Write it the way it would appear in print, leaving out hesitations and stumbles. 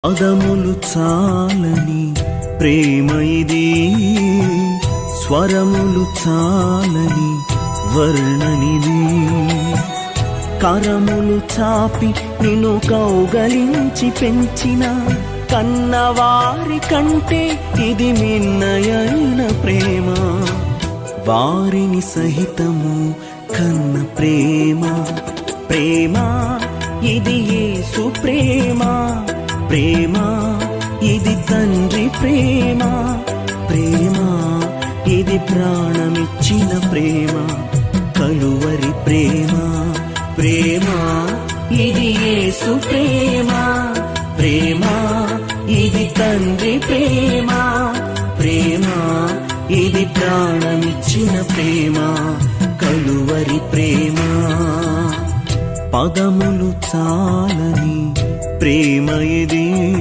పదములు చాలని ప్రేమ ఇది, స్వరములు చాలని వర్ణనిది. కరములు చాపి నిన్ను కౌగలించి పెంచిన కన్నవారి కంటే ఇది మిన్నయైన ప్రేమ. వారిని సహితము కన్న ప్రేమ, ప్రేమ ఇది యేసు ప్రేమ. ప్రేమ ఇది తండ్రి ప్రేమ, ప్రేమ ఇది ప్రాణమిచ్చిన ప్రేమ. కలువరి ప్రేమ, ప్రేమ ఇది యేసు ప్రేమ. ప్రేమ ఇది తండ్రి ప్రేమ, ప్రేమ ఇది ప్రాణమిచ్చిన ప్రేమ. కలువరి ప్రేమ. పదములు చాలని ప్రేమ ఇది.